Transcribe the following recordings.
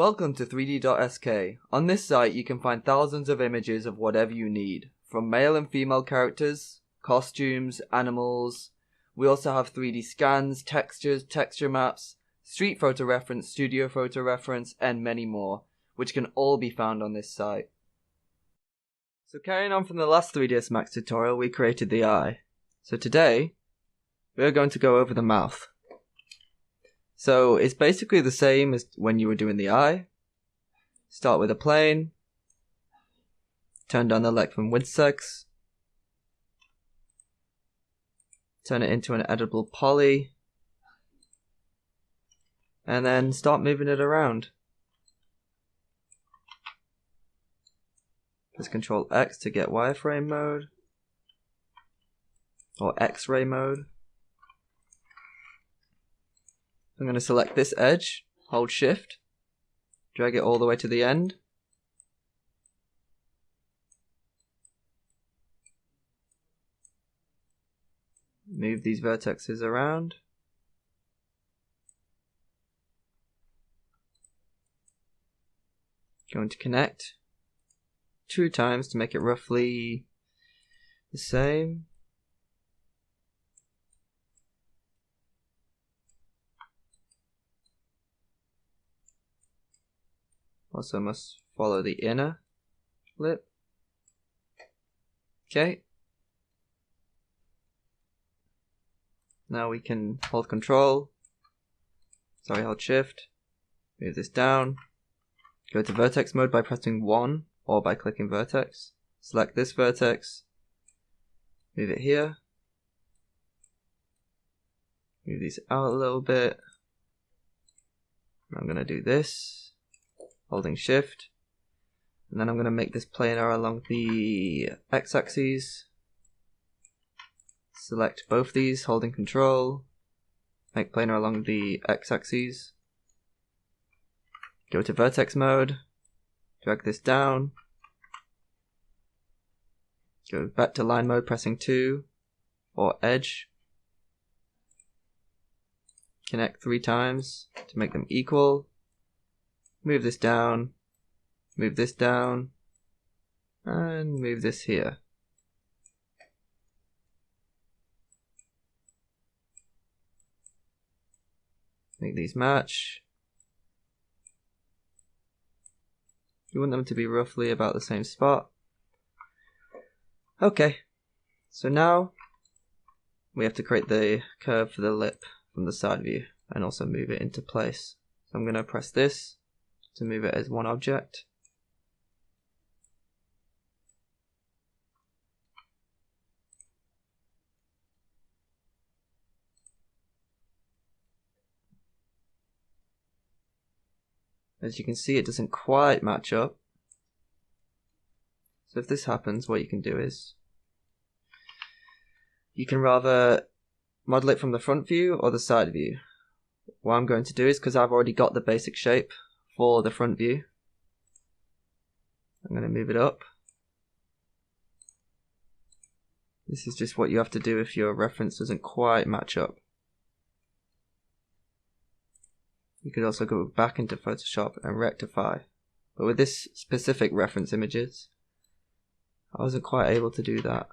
Welcome to 3D.sk. On this site you can find thousands of images of whatever you need, from male and female characters, costumes, animals. We also have 3D scans, textures, texture maps, street photo reference, studio photo reference, and many more, which can all be found on this site. So carrying on from the last 3ds Max tutorial, we created the eye. So today, we're going to go over the mouth. So it's basically the same as when you were doing the eye. Start with a plane, turn down the length from width-sex, turn it into an editable poly, and then start moving it around. Press Ctrl X to get wireframe mode, or X-ray mode. I'm going to select this edge, hold shift, drag it all the way to the end. Move these vertexes around. Going to connect 2 times to make it roughly the same. Also must follow the inner lip. Okay. Now we can hold hold shift, move this down, go to vertex mode by pressing 1 or by clicking vertex. Select this vertex, move it here, move these out a little bit. I'm going to do this, holding shift, and then I'm going to make this planar along the x-axis. Select both these, holding Control, make planar along the x-axis. Go to vertex mode, drag this down, go back to line mode pressing 2, or edge. Connect 3 times to make them equal. Move this down, and move this here. Make these match. You want them to be roughly about the same spot. Okay, so now we have to create the curve for the lip from the side view and also move it into place. So I'm going to press this to move it as one object. As you can see, it doesn't quite match up. So if this happens, what you can do is you can rather model it from the front view or the side view. What I'm going to do is, because I've already got the basic shape for the front view, I'm going to move it up. This is just what you have to do if your reference doesn't quite match up. You could also go back into Photoshop and rectify. But with this specific reference images, I wasn't quite able to do that.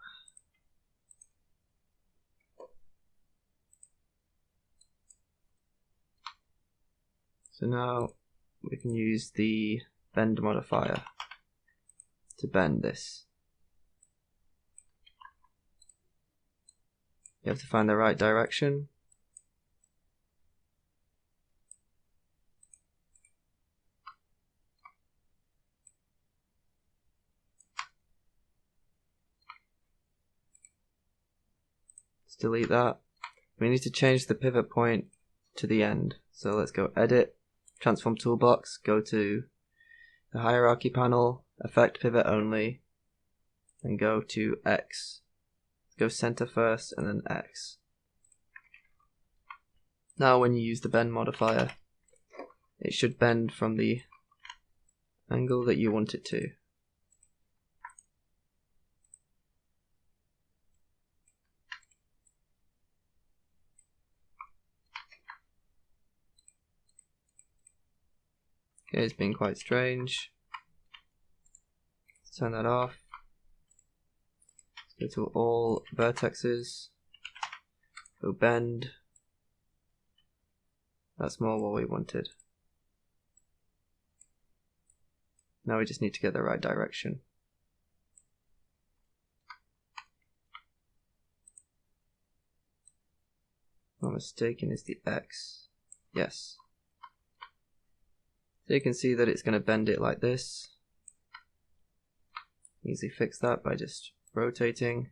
So now we can use the bend modifier to bend this. You have to find the right direction. Delete that. We need to change the pivot point to the end. So let's go Edit, Transform Toolbox, go to the Hierarchy panel, Effect Pivot Only, and go to X. Go center first and then X. Now when you use the bend modifier, it should bend from the angle that you want it to. Okay, it's being quite strange. Let's turn that off. Let's go to all vertexes. Go bend. That's more what we wanted. Now we just need to get the right direction. If I'm not mistaken, is the X. Yes. So you can see that it's going to bend it like this. Easily fix that by just rotating.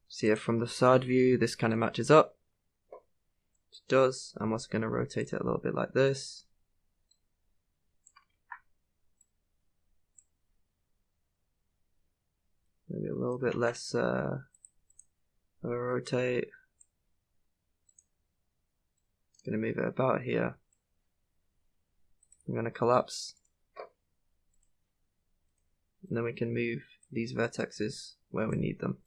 See if from the side view this kind of matches up. It does. I'm also going to rotate it a little bit like this. Maybe a little bit less of a rotate. I'm going to move it about here. I'm going to collapse. And then we can move these vertexes where we need them.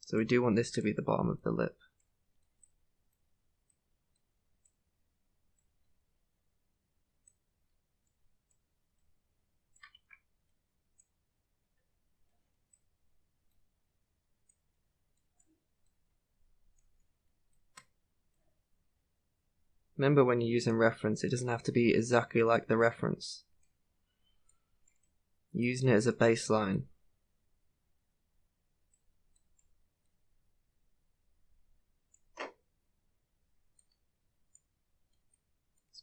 So we do want this to be the bottom of the lip. Remember, when you're using reference, it doesn't have to be exactly like the reference. Using it as a baseline. Let's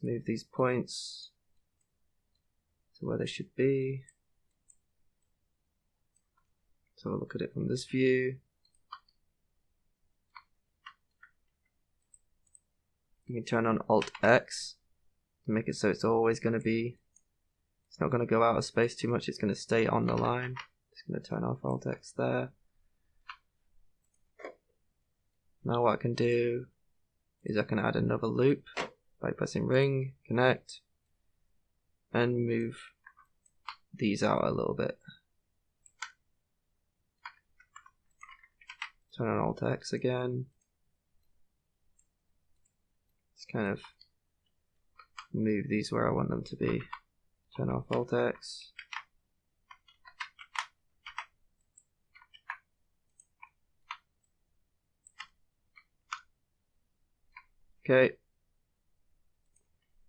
move these points to where they should be. So we'll look at it from this view. You can turn on Alt X to make it so it's always going to be, it's not going to go out of space too much, it's going to stay on the line. Just going to turn off Alt X there. Now what I can do is I can add another loop by pressing ring, connect, and move these out a little bit. Turn on Alt X again. Just kind of move these where I want them to be. Turn off Alt X. Okay.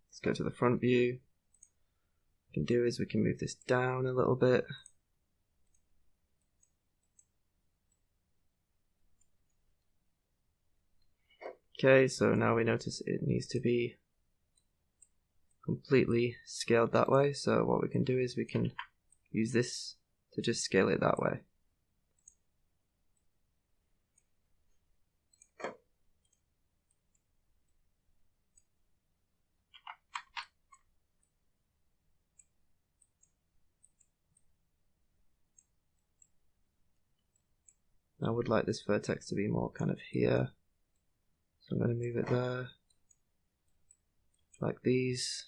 Let's go to the front view. What we can do is we can move this down a little bit. Okay, so now we notice it needs to be completely scaled that way. So what we can do is we can use this to just scale it that way. I would like this vertex to be more kind of here. So I'm going to move it there. Like these.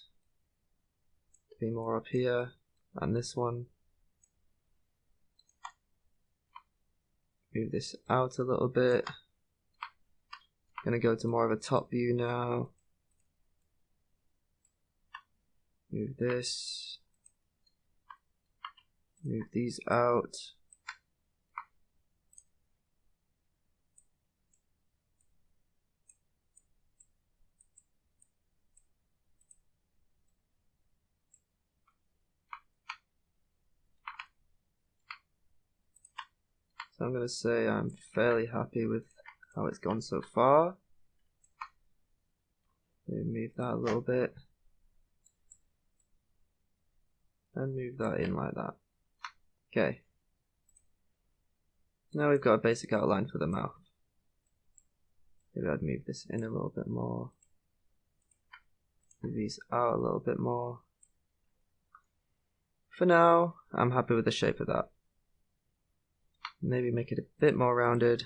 To be more up here. And this one. Move this out a little bit. I'm going to go to more of a top view now. Move this. Move these out. So I'm going to say I'm fairly happy with how it's gone so far. Maybe move that a little bit. And move that in like that. Okay. Now we've got a basic outline for the mouth. Maybe I'd move this in a little bit more. Move these out a little bit more. For now, I'm happy with the shape of that. Maybe make it a bit more rounded.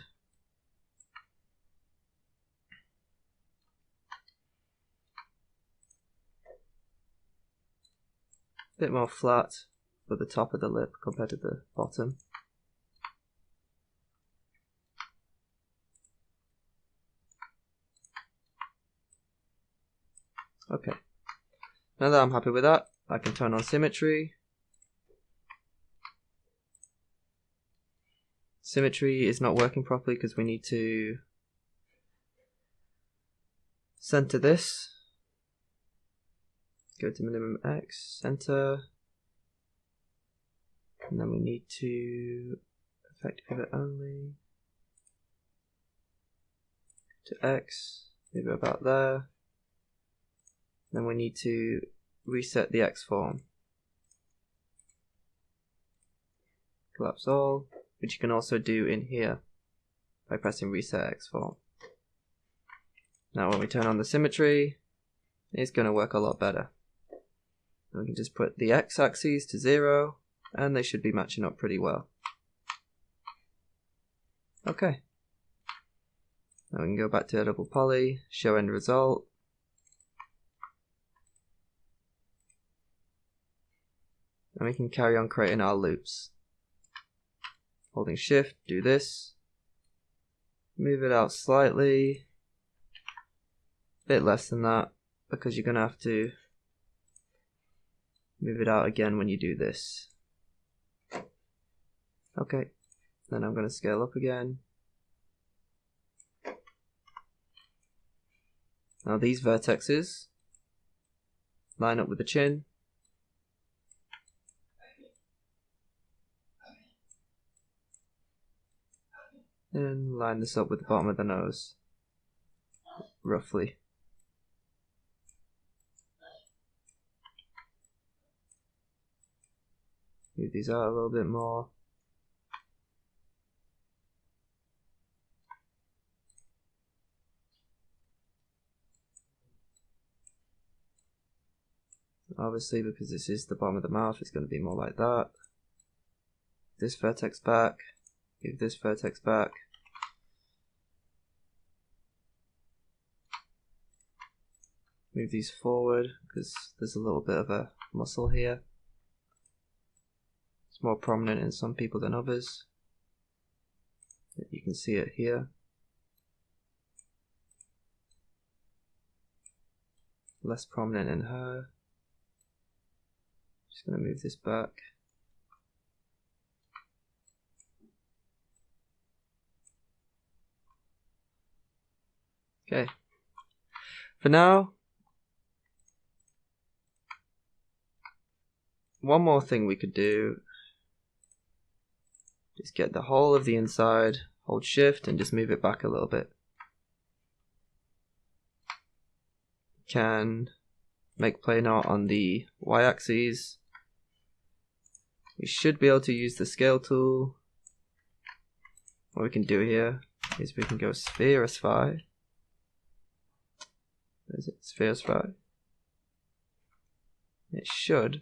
bit more flat for the top of the lip compared to the bottom. Okay, now that I'm happy with that, I can turn on symmetry. Symmetry is not working properly because we need to center this. Go to minimum X, center. And then we need to effect pivot only. To X, move it about there. Then we need to reset the X form. Collapse all, which you can also do in here by pressing reset X form. Now when we turn on the symmetry, it's going to work a lot better. We can just put the X axes to 0 and they should be matching up pretty well. Okay. Now we can go back to editable poly, show end result. And we can carry on creating our loops. Holding shift, do this. Move it out slightly. Bit less than that, because you're going to have to move it out again when you do this. Okay, then I'm going to scale up again. Now these vertexes line up with the chin. And line this up with the bottom of the nose, roughly. Move these out a little bit more. Obviously, because this is the bottom of the mouth, it's going to be more like that. This vertex back. Move this vertex back. Move these forward because there's a little bit of a muscle here. It's more prominent in some people than others. You can see it here. Less prominent in her. Just going to move this back. Okay. For now, one more thing we could do. Just get the whole of the inside, hold shift and just move it back a little bit. Can make plane art on the y-axis. We should be able to use the scale tool. What we can do here is we can go spherify. Where is it? Spherify. It should.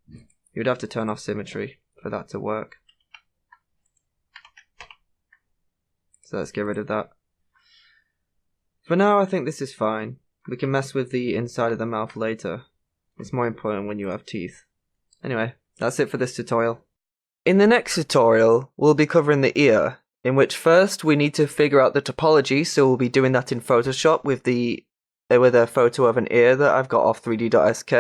You would have to turn off symmetry for that to work. So let's get rid of that. For now, I think this is fine. We can mess with the inside of the mouth later. It's more important when you have teeth. Anyway, that's it for this tutorial. In the next tutorial, we'll be covering the ear, in which first we need to figure out the topology, so we'll be doing that in Photoshop with a photo of an ear that I've got off 3D.sk,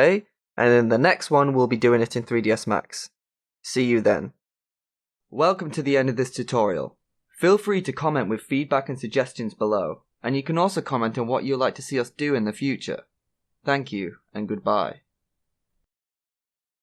and in the next one we'll be doing it in 3ds Max. See you then. Welcome to the end of this tutorial. Feel free to comment with feedback and suggestions below, and you can also comment on what you'd like to see us do in the future. Thank you, and goodbye.